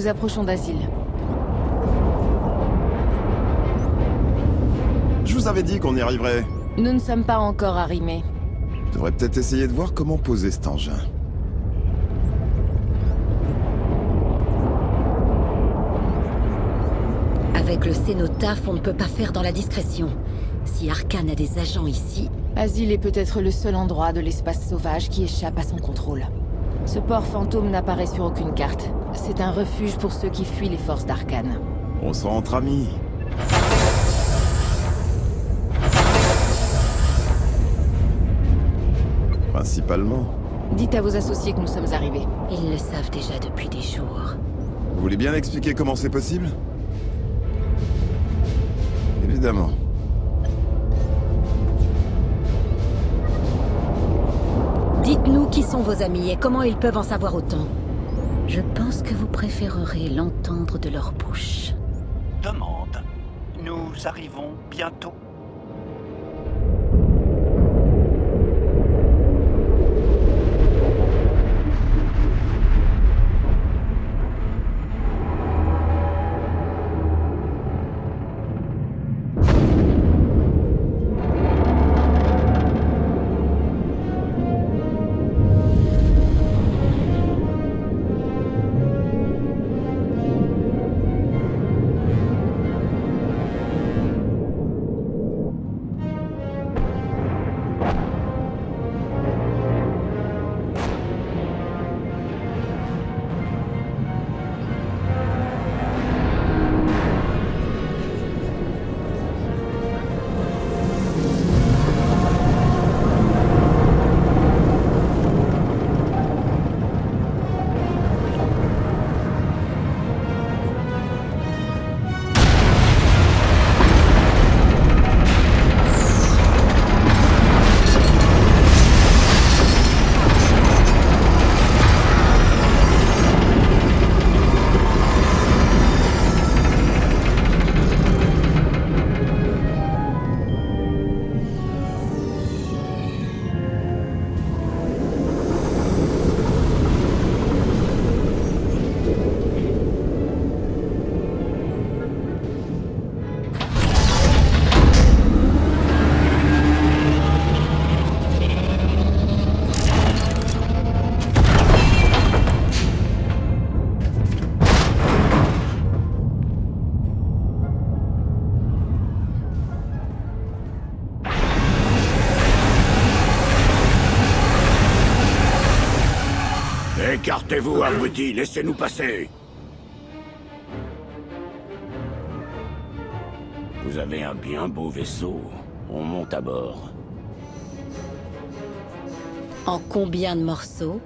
Nous approchons d'Asile. Je vous avais dit qu'on y arriverait. Nous ne sommes pas encore arrimés. Je devrais peut-être essayer de voir comment poser cet engin. Avec le cénotaphe, on ne peut pas faire dans la discrétion. Si Arkane a des agents ici... Asile est peut-être le seul endroit de l'espace sauvage qui échappe à son contrôle. Ce port fantôme n'apparaît sur aucune carte. C'est un refuge pour ceux qui fuient les forces d'Arkane. On sera entre amis. Principalement. Dites à vos associés que nous sommes arrivés. Ils le savent déjà depuis des jours. Vous voulez bien expliquer comment c'est possible? Évidemment. Dites-nous qui sont vos amis et comment ils peuvent en savoir autant. Je pense que vous préférerez l'entendre de leur bouche. Demande. Nous arrivons bientôt. Écartez-vous, abrutis, laissez-nous passer. Vous avez un bien beau vaisseau. On monte à bord. En combien de morceaux?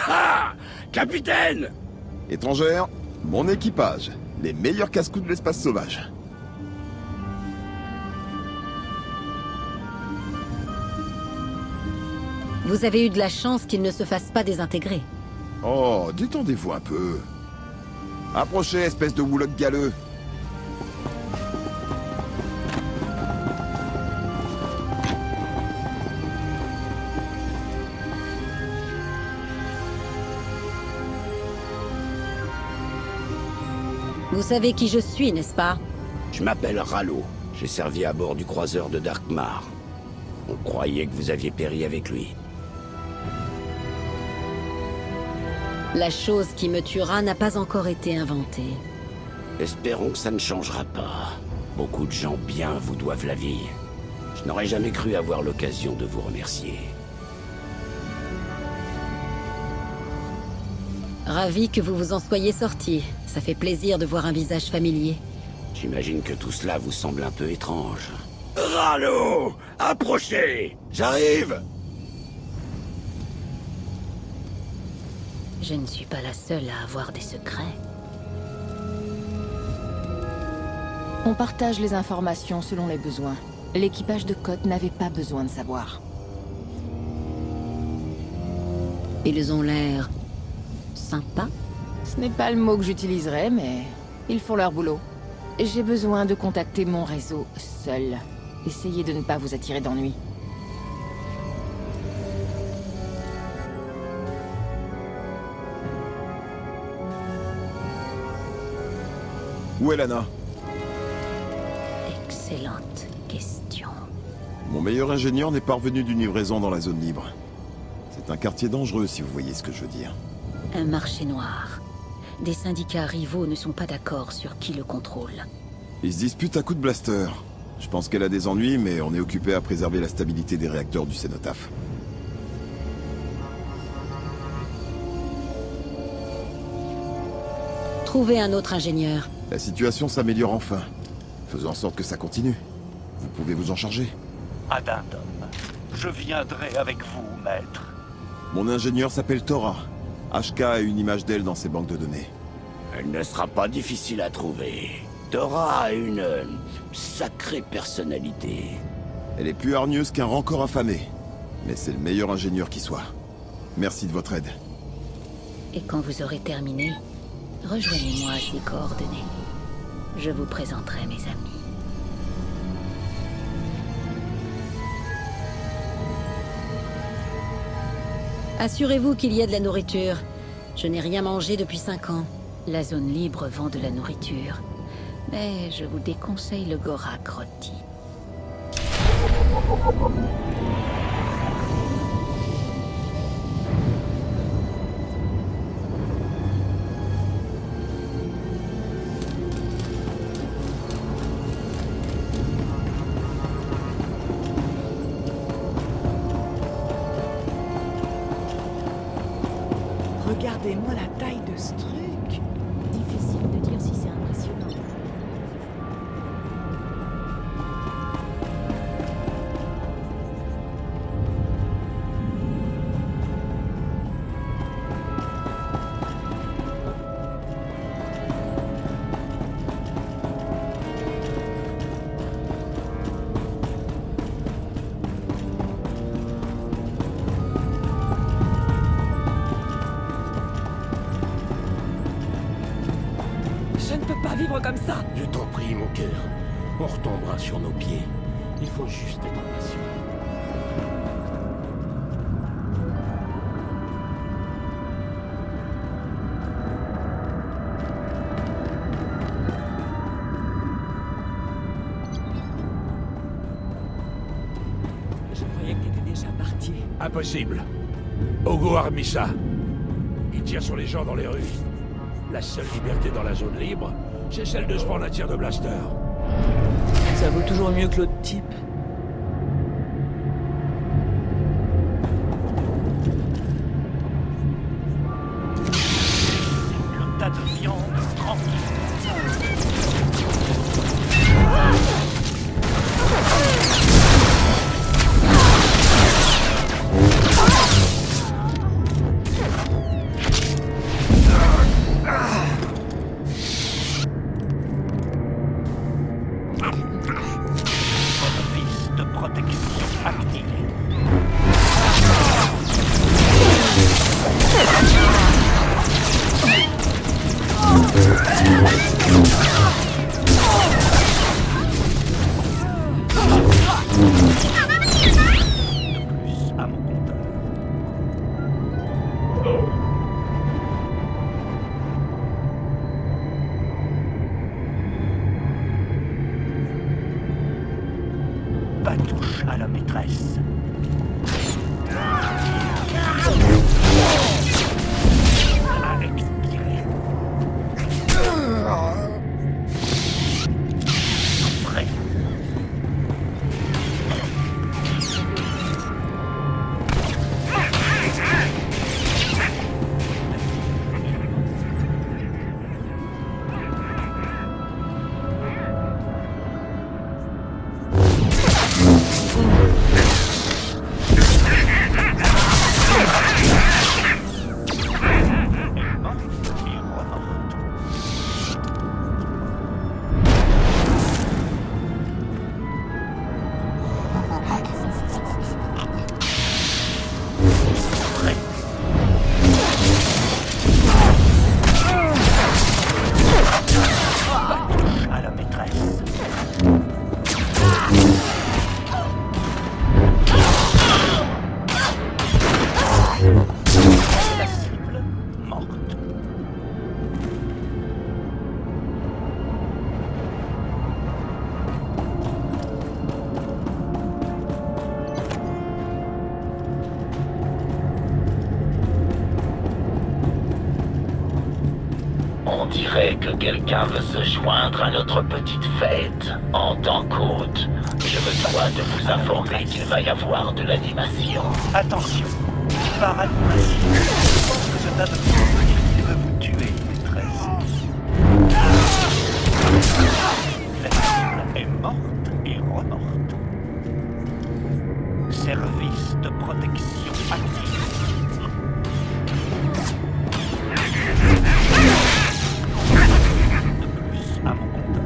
Ah! Capitaine! Étrangère, mon équipage. Les meilleurs casse-coups de l'espace sauvage. Vous avez eu de la chance qu'il ne se fasse pas désintégrer. Oh, détendez-vous un peu. Approchez, espèce de Woulock galeux. Vous savez qui je suis, n'est-ce pas? Je m'appelle Ralo. J'ai servi à bord du croiseur de Darkmar. On croyait que vous aviez péri avec lui. La chose qui me tuera n'a pas encore été inventée. Espérons que ça ne changera pas. Beaucoup de gens bien vous doivent la vie. Je n'aurais jamais cru avoir l'occasion de vous remercier. Ravi que vous vous en soyez sorti. Ça fait plaisir de voir un visage familier. J'imagine que tout cela vous semble un peu étrange. Ralo! Approchez! J'arrive! Je ne suis pas la seule à avoir des secrets. On partage les informations selon les besoins. L'équipage de Côte n'avait pas besoin de savoir. Ils ont l'air... sympas. Ce n'est pas le mot que j'utiliserais, mais ils font leur boulot. J'ai besoin de contacter mon réseau seul. Essayez de ne pas vous attirer d'ennuis. Où est Lana? Excellente question. Mon meilleur ingénieur n'est pas revenu d'une livraison dans la zone libre. C'est un quartier dangereux, si vous voyez ce que je veux dire. Un marché noir. Des syndicats rivaux ne sont pas d'accord sur qui le contrôle. Ils se disputent à coups de blaster. Je pense qu'elle a des ennuis, mais on est occupé à préserver la stabilité des réacteurs du Cénotaphe. Trouvez un autre ingénieur. La situation s'améliore enfin. Faisons en sorte que ça continue. Vous pouvez vous en charger. Addendum. Je viendrai avec vous, maître. Mon ingénieur s'appelle Thora. HK a une image d'elle dans ses banques de données. Elle ne sera pas difficile à trouver. Thora a une sacrée personnalité. Elle est plus hargneuse qu'un rancor affamé. Mais c'est le meilleur ingénieur qui soit. Merci de votre aide. Et quand vous aurez terminé, rejoignez-moi à ces coordonnées. Je vous présenterai mes amis. Assurez-vous qu'il y ait de la nourriture. Je n'ai rien mangé depuis 5 ans. La zone libre vend de la nourriture. Mais je vous déconseille le Gorak rôti. Regardez-moi la taille de ce truc. Difficile de dire si c'est impressionnant. Je ne peux pas vivre comme ça. Je t'en prie, mon cœur. On retombera sur nos pieds. Il faut juste être patient. Je croyais que t'étais déjà parti. Impossible. Ogo Armisa. Il tire sur les gens dans les rues. La seule liberté dans la zone libre, c'est celle de se prendre un tir de blaster. Ça vaut toujours mieux que l'autre type. Le tas de viande tranquille. Vis de protection activée. De plus à mon compteur. Pas touche à la maîtresse. À expirer. Prêt. dirait que quelqu'un veut se joindre à notre petite fête. En tant qu'hôte, je me dois de vous informer qu'il va y avoir de l'animation. Attention, par animation, je pense que ce tas de il veut vous tuer, maîtresse. La cible est morte et remorte. Service de protection actif. De plus à mon compteur.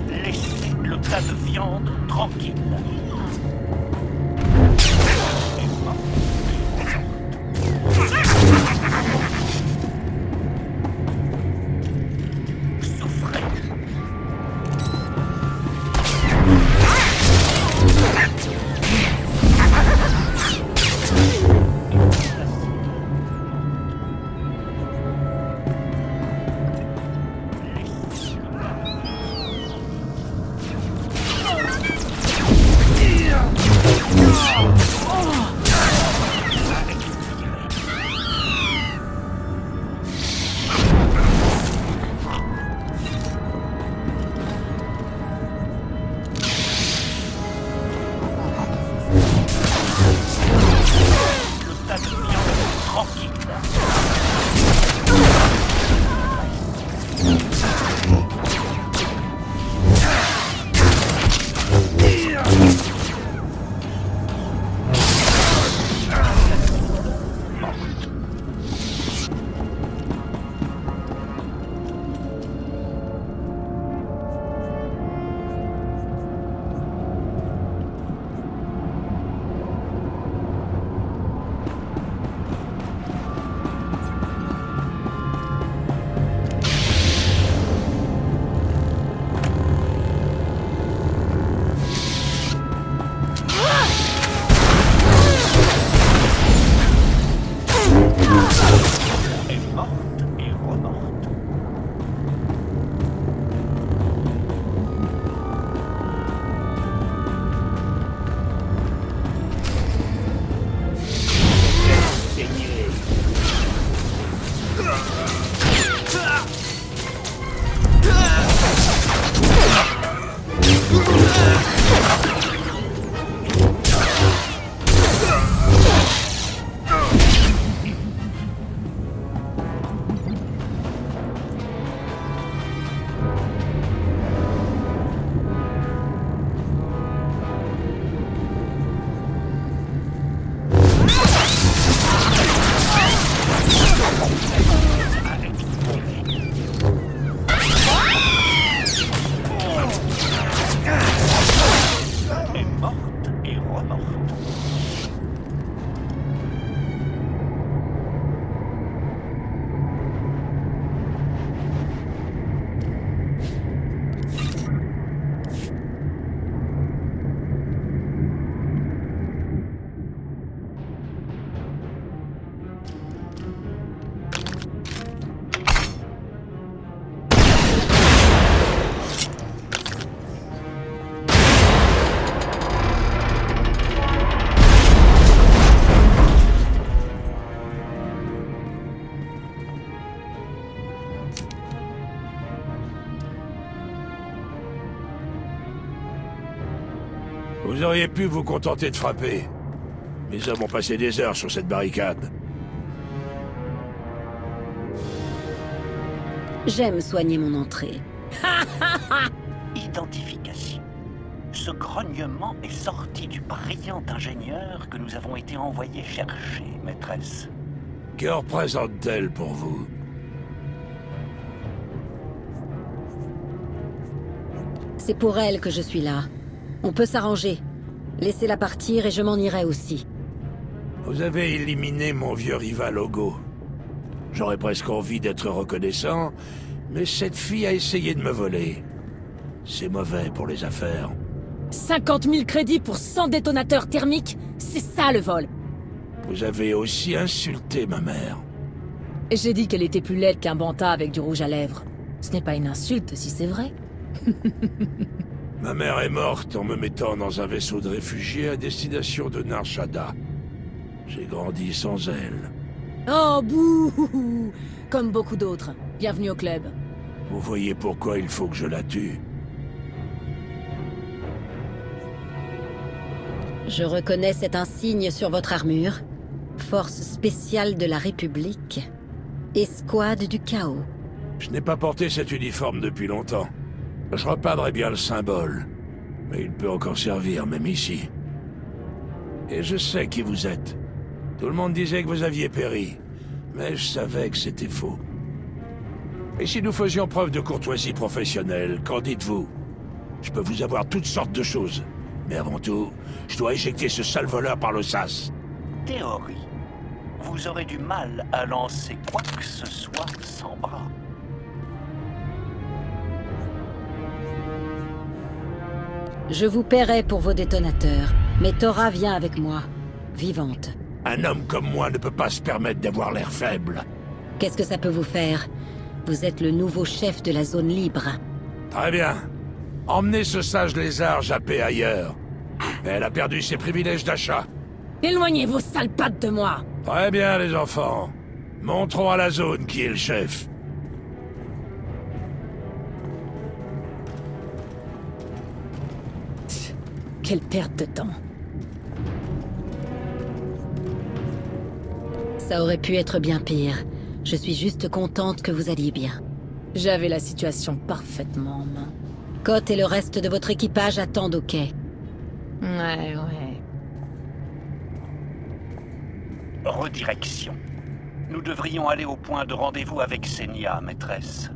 Laissez le tas de viande tranquille. Souffrez. Le tas de viande tranquille. Est morte et remorte. Est morte et remorte. Vous auriez pu vous contenter de frapper. Mes hommes ont passé des heures sur cette barricade. J'aime soigner mon entrée. Identification. Ce grognement est sorti du brillant ingénieur que nous avons été envoyés chercher, maîtresse. Que représente-t-elle pour vous? C'est pour elle que je suis là. On peut s'arranger. Laissez-la partir et je m'en irai aussi. Vous avez éliminé mon vieux rival Ogo. J'aurais presque envie d'être reconnaissant, mais cette fille a essayé de me voler. C'est mauvais pour les affaires. 50 000 crédits pour 100 détonateurs thermiques, c'est ça le vol. Vous avez aussi insulté ma mère. J'ai dit qu'elle était plus laide qu'un banta avec du rouge à lèvres. Ce n'est pas une insulte si c'est vrai. Ma mère est morte en me mettant dans un vaisseau de réfugiés à destination de Nar Shaddaa. J'ai grandi sans elle. Oh bouh! Comme beaucoup d'autres. Bienvenue au club. Vous voyez pourquoi il faut que je la tue. Je reconnais cet insigne sur votre armure. Force spéciale de la République. Escouade du chaos. Je n'ai pas porté cet uniforme depuis longtemps. Je repeindrai bien le symbole. Mais il peut encore servir, même ici. Et je sais qui vous êtes. Tout le monde disait que vous aviez péri. Mais je savais que c'était faux. Et si nous faisions preuve de courtoisie professionnelle, qu'en dites-vous? Je peux vous avoir toutes sortes de choses. Mais avant tout, je dois éjecter ce sale voleur par le sas. Théorie. Vous aurez du mal à lancer quoi que ce soit sans bras. Je vous paierai pour vos détonateurs, mais Thora vient avec moi, vivante. Un homme comme moi ne peut pas se permettre d'avoir l'air faible. Qu'est-ce que ça peut vous faire? Vous êtes le nouveau chef de la zone libre. Très bien. Emmenez ce sage lézard jappé ailleurs. Elle a perdu ses privilèges d'achat. Éloignez vos sales pattes de moi! Très bien, les enfants. Montrons à la zone qui est le chef. Quelle perte de temps. Ça aurait pu être bien pire. Je suis juste contente que vous alliez bien. J'avais la situation parfaitement en main. Cotte et le reste de votre équipage attendent au quai. Ouais. Redirection. Nous devrions aller au point de rendez-vous avec Senya, maîtresse.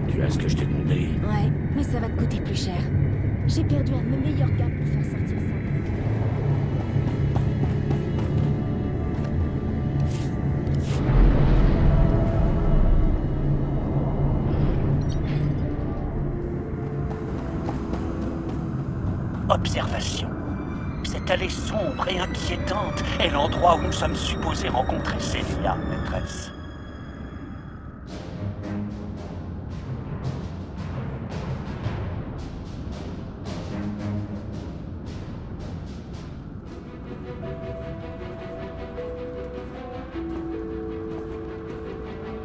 Tu as ce que je t'ai demandé? Ouais, mais ça va te coûter plus cher. J'ai perdu un de mes meilleurs gars pour faire sortir ça. Observation. Cette allée sombre et inquiétante est l'endroit où nous sommes supposés rencontrer Senya, maîtresse.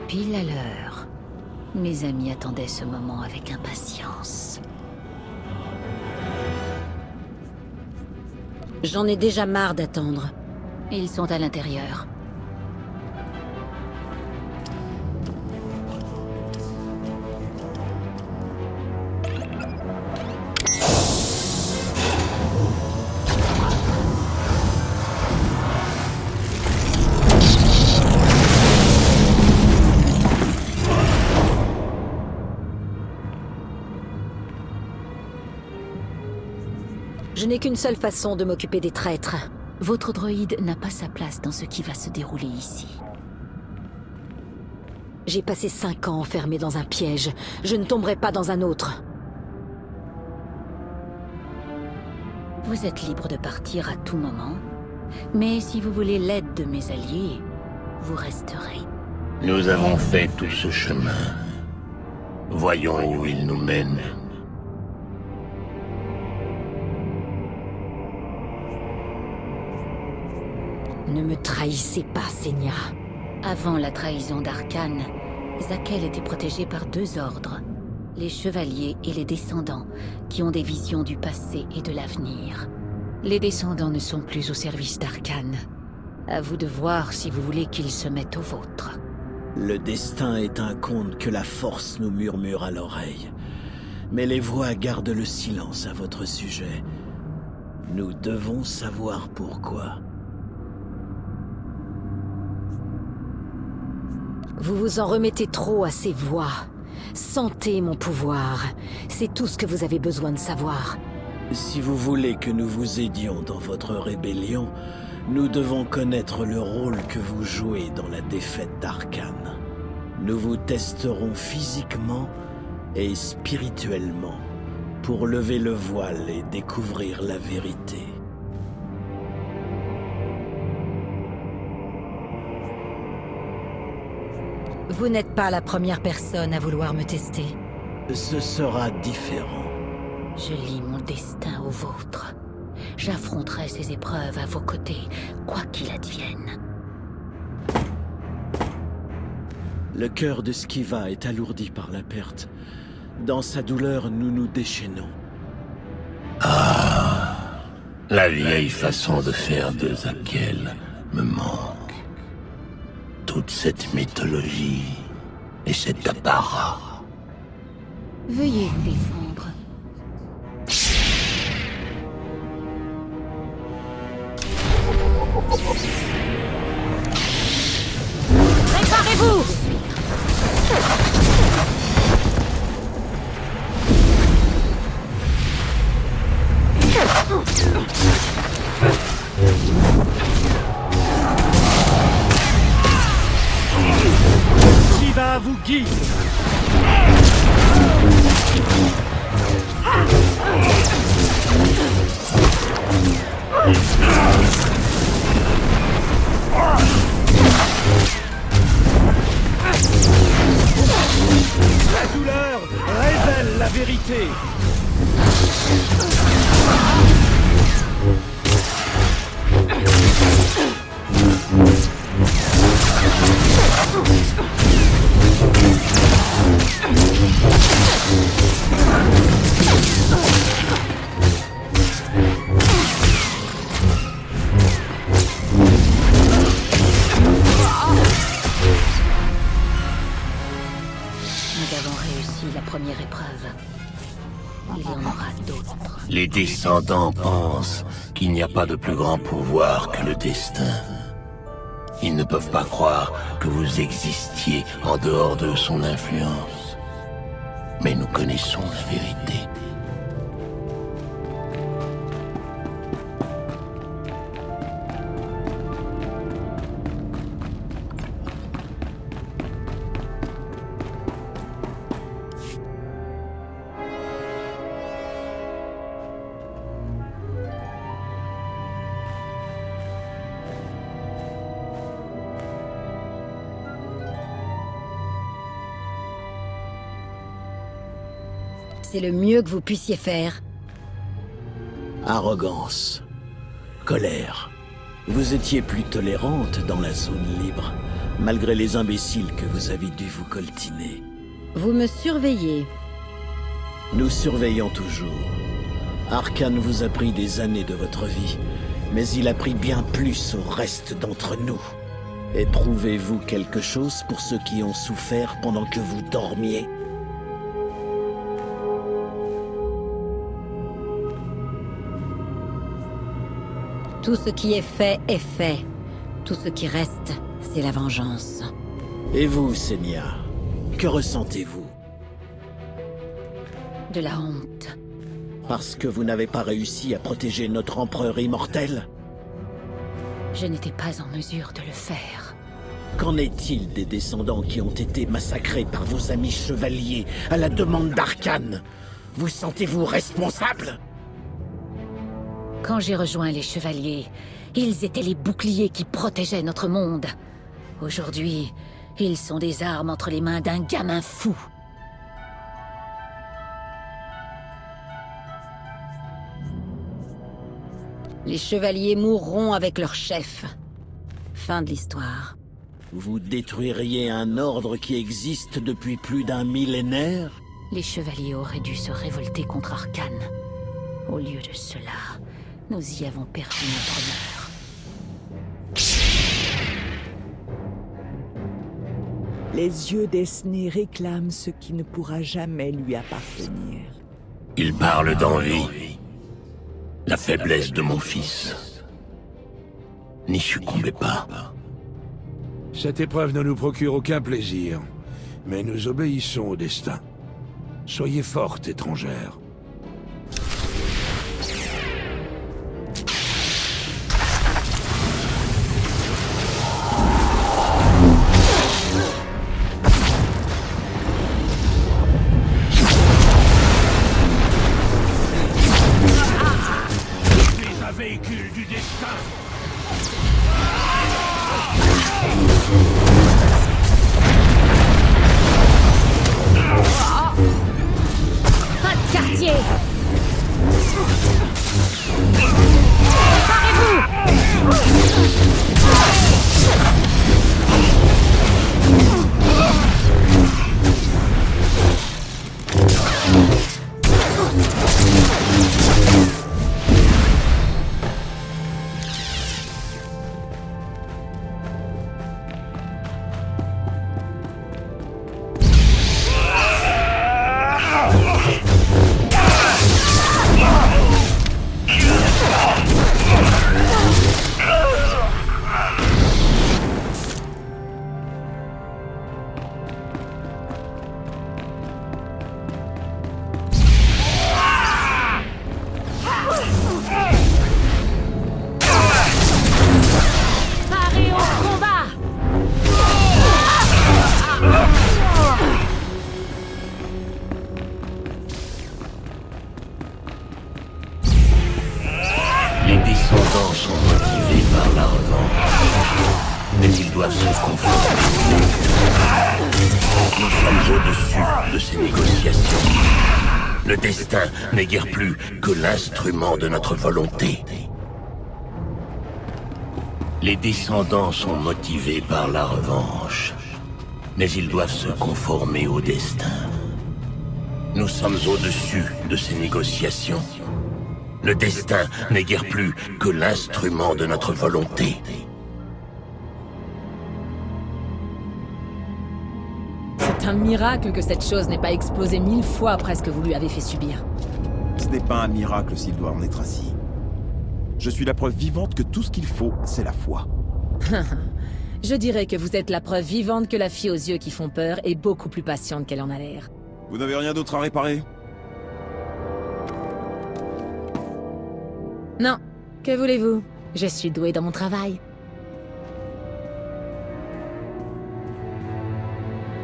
Pile à l'heure. Mes amis attendaient ce moment avec impatience. J'en ai déjà marre d'attendre. Ils sont à l'intérieur. Je n'ai qu'une seule façon de m'occuper des traîtres. Votre droïde n'a pas sa place dans ce qui va se dérouler ici. J'ai passé 5 ans enfermé dans un piège. Je ne tomberai pas dans un autre. Vous êtes libre de partir à tout moment. Mais si vous voulez l'aide de mes alliés, vous resterez. Nous avons fait tout ce chemin. Voyons où il nous mène. Ne me trahissez pas, Senya. Avant la trahison d'Arkane, Zakel était protégé par 2 ordres. Les chevaliers et les descendants, qui ont des visions du passé et de l'avenir. Les descendants ne sont plus au service d'Arkane. À vous de voir si vous voulez qu'ils se mettent au vôtre. Le destin est un conte que la force nous murmure à l'oreille. Mais les voix gardent le silence à votre sujet. Nous devons savoir pourquoi. Vous vous en remettez trop à ces voix. Sentez mon pouvoir. C'est tout ce que vous avez besoin de savoir. Si vous voulez que nous vous aidions dans votre rébellion, Nous devons connaître le rôle que vous jouez dans la défaite d'Arcane. Nous vous testerons physiquement et spirituellement pour lever le voile et découvrir la vérité. Vous n'êtes pas la première personne à vouloir me tester. Ce sera différent. Je lie mon destin au vôtre. J'affronterai ces épreuves à vos côtés, quoi qu'il advienne. Le cœur de Skiva est alourdi par la perte. Dans sa douleur, nous nous déchaînons. Ah, la vieille façon de faire de Zakel me manque. Toute cette mythologie et cet apparat. Veuillez vous défendre. Préparez-vous! Shiva vous guide! La douleur révèle la vérité! Nous avons réussi la première épreuve. Il y en aura d'autres. Les descendants pensent qu'il n'y a pas de plus grand pouvoir que le destin. Ils ne peuvent pas croire que vous existiez en dehors de son influence. Mais nous connaissons la vérité. C'est le mieux que vous puissiez faire. Arrogance. Colère. Vous étiez plus tolérante dans la zone libre, malgré les imbéciles que vous avez dû vous coltiner. Vous me surveillez. Nous surveillons toujours. Arcane vous a pris des années de votre vie, mais il a pris bien plus au reste d'entre nous. Éprouvez-vous quelque chose pour ceux qui ont souffert pendant que vous dormiez ? Tout ce qui est fait est fait. Tout ce qui reste, c'est la vengeance. Et vous, Senya, que ressentez-vous? De la honte. Parce que vous n'avez pas réussi à protéger notre empereur immortel? Je n'étais pas en mesure de le faire. Qu'en est-il des descendants qui ont été massacrés par vos amis chevaliers à la demande d'Arcane? Vous sentez-vous responsable? Quand j'ai rejoint les chevaliers, ils étaient les boucliers qui protégeaient notre monde. Aujourd'hui, ils sont des armes entre les mains d'un gamin fou. Les chevaliers mourront avec leur chef. Fin de l'histoire. Vous détruiriez un ordre qui existe depuis plus d'un millénaire? Les chevaliers auraient dû se révolter contre Arcane. Au lieu de cela, nous y avons perdu notre honneur. Les yeux d'Esnée réclament ce qui ne pourra jamais lui appartenir. Il parle d'envie. La faiblesse de mon fils. N'y succombez pas. Cette épreuve ne nous procure aucun plaisir, mais nous obéissons au destin. Soyez forte, étrangère. Le destin n'est guère plus que l'instrument de notre volonté. Les descendants sont motivés par la revanche, mais ils doivent se conformer au destin. Nous sommes au-dessus de ces négociations. Le destin n'est guère plus que l'instrument de notre volonté. C'est un miracle que cette chose n'ait pas explosé 1000 fois après ce que vous lui avez fait subir. Ce n'est pas un miracle s'il doit en être ainsi. Je suis la preuve vivante que tout ce qu'il faut, c'est la foi. Je dirais que vous êtes la preuve vivante que la fille aux yeux qui font peur est beaucoup plus patiente qu'elle en a l'air. Vous n'avez rien d'autre à réparer? Non, que voulez-vous? Je suis douée dans mon travail.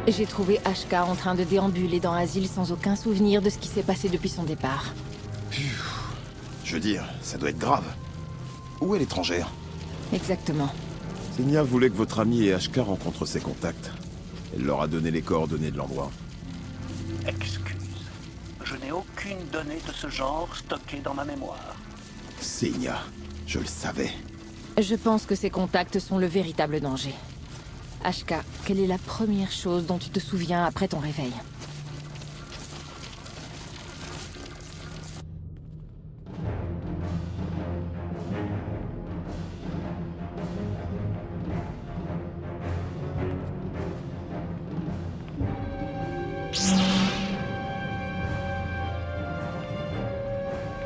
J'ai trouvé Ashka en train de déambuler dans l'asile sans aucun souvenir de ce qui s'est passé depuis son départ. Je veux dire, ça doit être grave. Où est l'étrangère? Exactement. Senya voulait que votre ami et Ashka rencontrent ses contacts. Elle leur a donné les coordonnées de l'endroit. Excuse. Je n'ai aucune donnée de ce genre stockée dans ma mémoire. Senya, je le savais. Je pense que ces contacts sont le véritable danger. Ashka, quelle est la première chose dont tu te souviens après ton réveil?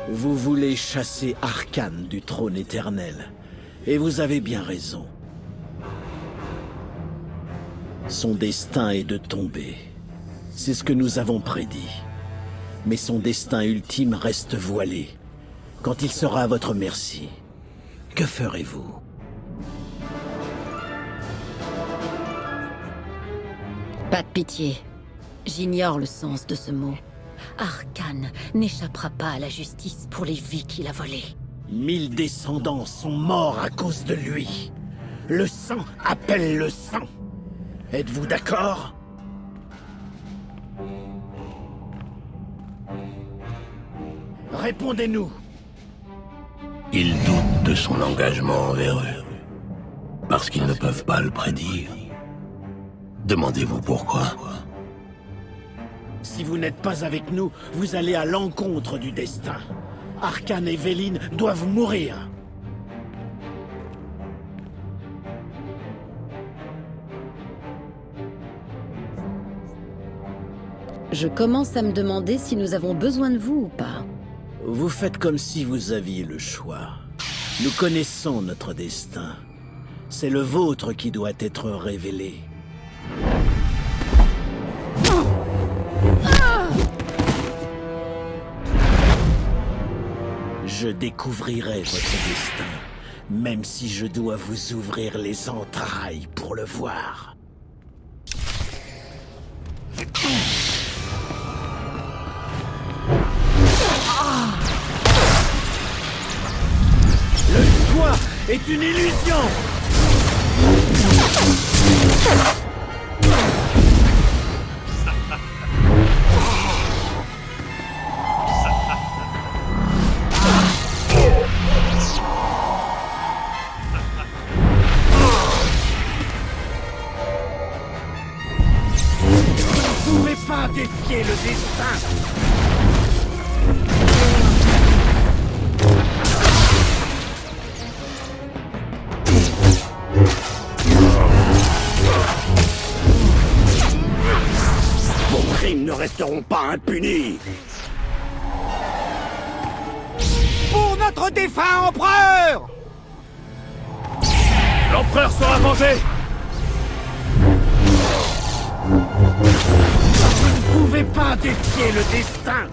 Vous voulez chasser Arcane du trône éternel. Et vous avez bien raison. Son destin est de tomber. C'est ce que nous avons prédit. Mais son destin ultime reste voilé. Quand il sera à votre merci, que ferez-vous? Pas de pitié. J'ignore le sens de ce mot. Arcane n'échappera pas à la justice pour les vies qu'il a volées. 1000 descendants sont morts à cause de lui. Le sang appelle le sang. Êtes-vous d'accord? Répondez-nous. Ils doutent de son engagement envers eux, parce qu'ils ne peuvent pas le prédire. Demandez-vous pourquoi. Si vous n'êtes pas avec nous, vous allez à l'encontre du destin. Arcane et Véline doivent mourir. Je commence à me demander si nous avons besoin de vous ou pas. Vous faites comme si vous aviez le choix. Nous connaissons notre destin. C'est le vôtre qui doit être révélé. Je découvrirai votre destin, même si je dois vous ouvrir les entrailles pour le voir. Le choix est une illusion! Vous ne pouvez pas défier le destin! Vos crimes ne resteront pas impunis! Pour notre défunt empereur! L'empereur sera vengé! Vous ne pouvez pas défier le destin!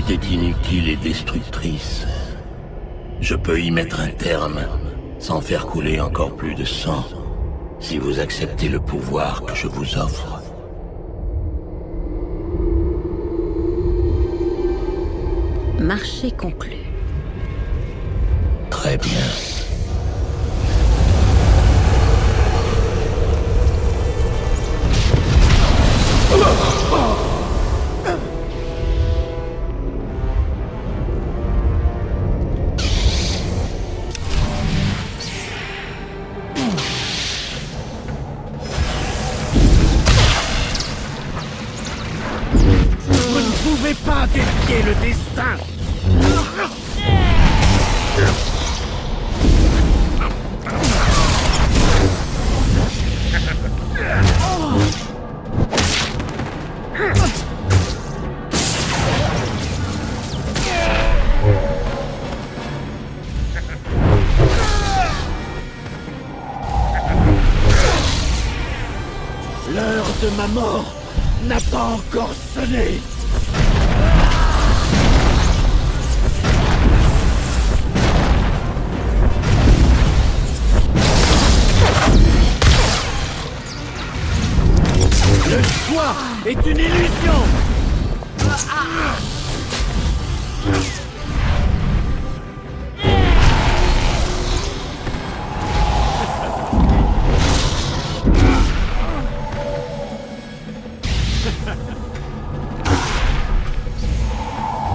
était inutile et destructrice. Je peux y mettre un terme, sans faire couler encore plus de sang, si vous acceptez le pouvoir que je vous offre. Marché conclu. Très bien. Vous ne pouvez pas défier le destin. L'heure de ma mort n'a pas encore sonné. Le choix est une illusion.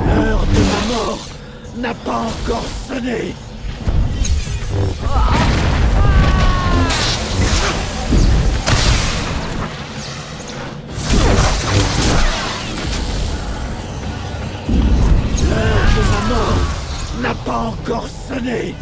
L'heure de ma mort n'a pas encore sonné. L'heure de ma mort n'a pas encore sonné.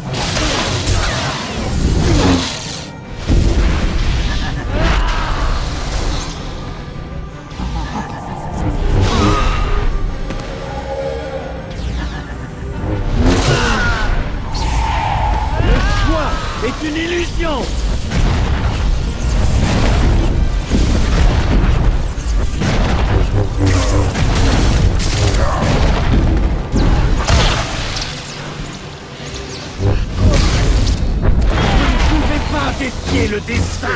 Est une illusion. Vous ne pouvez pas défier le destin.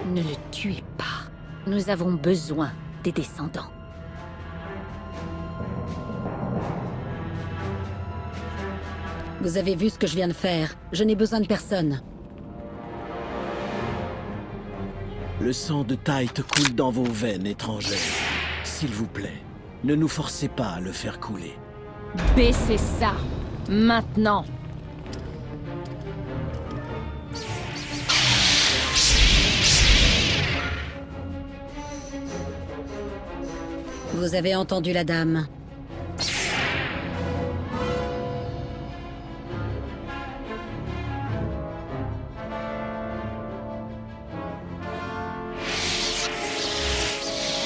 Ne le tuez pas. Nous avons besoin des descendants. Vous avez vu ce que je viens de faire. Je n'ai besoin de personne. Le sang de Tite coule dans vos veines étrangères. S'il vous plaît, ne nous forcez pas à le faire couler. Baissez ça, maintenant. Vous avez entendu la dame.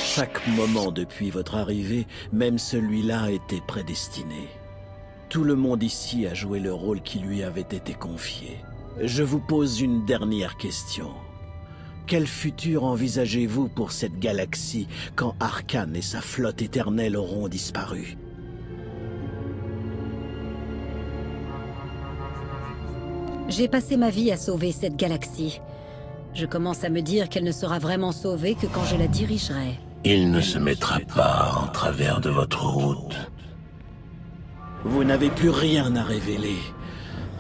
Chaque moment depuis votre arrivée, même celui-là était prédestiné. Tout le monde ici a joué le rôle qui lui avait été confié. Je vous pose une dernière question. Quel futur envisagez-vous pour cette galaxie quand Arcane et sa flotte éternelle auront disparu? J'ai passé ma vie à sauver cette galaxie. Je commence à me dire qu'elle ne sera vraiment sauvée que quand je la dirigerai. Il ne se mettra pas en travers de votre route. Vous n'avez plus rien à révéler.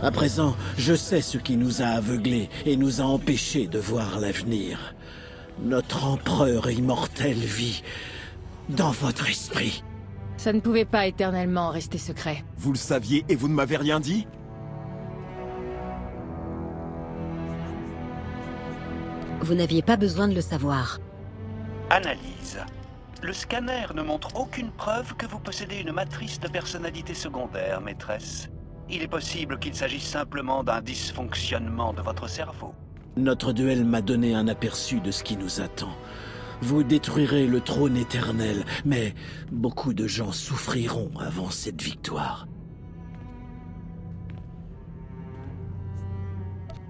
À présent, je sais ce qui nous a aveuglés et nous a empêchés de voir l'avenir. Notre empereur immortel vit dans votre esprit. Ça ne pouvait pas éternellement rester secret. Vous le saviez et vous ne m'avez rien dit? Vous n'aviez pas besoin de le savoir. Analyse. Le scanner ne montre aucune preuve que vous possédez une matrice de personnalité secondaire, maîtresse. Il est possible qu'il s'agisse simplement d'un dysfonctionnement de votre cerveau. Notre duel m'a donné un aperçu de ce qui nous attend. Vous détruirez le trône éternel, mais beaucoup de gens souffriront avant cette victoire.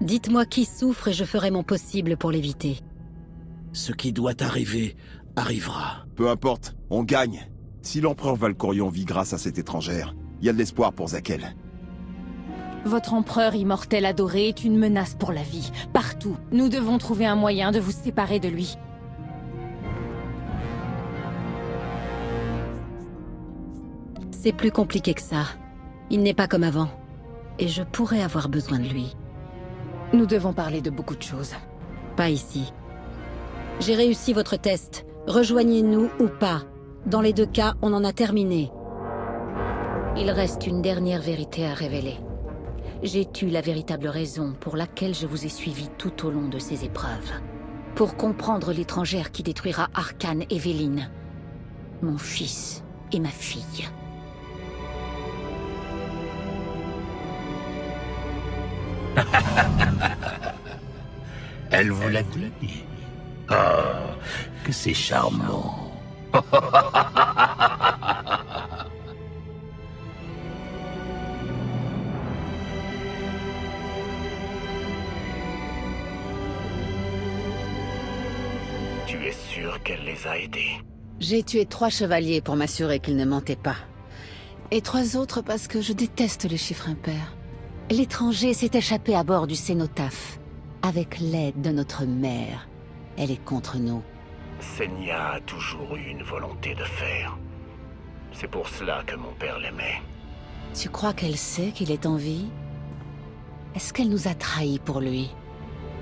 Dites-moi qui souffre et je ferai mon possible pour l'éviter. Ce qui doit arriver, arrivera. Peu importe, on gagne. Si l'empereur Valkorion vit grâce à cette étrangère, il y a de l'espoir pour Zakel. Votre empereur immortel adoré est une menace pour la vie. Partout, nous devons trouver un moyen de vous séparer de lui. C'est plus compliqué que ça. Il n'est pas comme avant. Et je pourrais avoir besoin de lui. Nous devons parler de beaucoup de choses. Pas ici. J'ai réussi votre test. Rejoignez-nous ou pas. Dans les deux cas, on en a terminé. Il reste une dernière vérité à révéler. J'ai tu la véritable raison pour laquelle je vous ai suivi tout au long de ces épreuves. Pour comprendre l'étrangère qui détruira Arcane et Véline. Mon fils et ma fille. Elle vous l'a dit. Oh, que c'est charmant. Tu es sûr qu'elle les a aidés? J'ai tué 3 chevaliers pour m'assurer qu'ils ne mentaient pas. Et 3 autres parce que je déteste les chiffres impairs. L'étranger s'est échappé à bord du cénotaphe. Avec l'aide de notre mère. Elle est contre nous. Senya a toujours eu une volonté de fer. C'est pour cela que mon père l'aimait. Tu crois qu'elle sait qu'il est en vie? Est-ce qu'elle nous a trahis pour lui?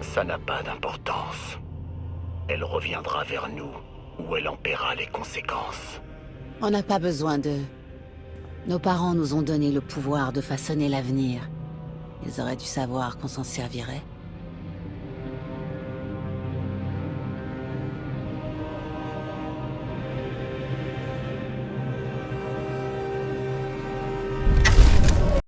Ça n'a pas d'importance. Elle reviendra vers nous, où elle en paiera les conséquences. On n'a pas besoin d'eux. Nos parents nous ont donné le pouvoir de façonner l'avenir. Ils auraient dû savoir qu'on s'en servirait.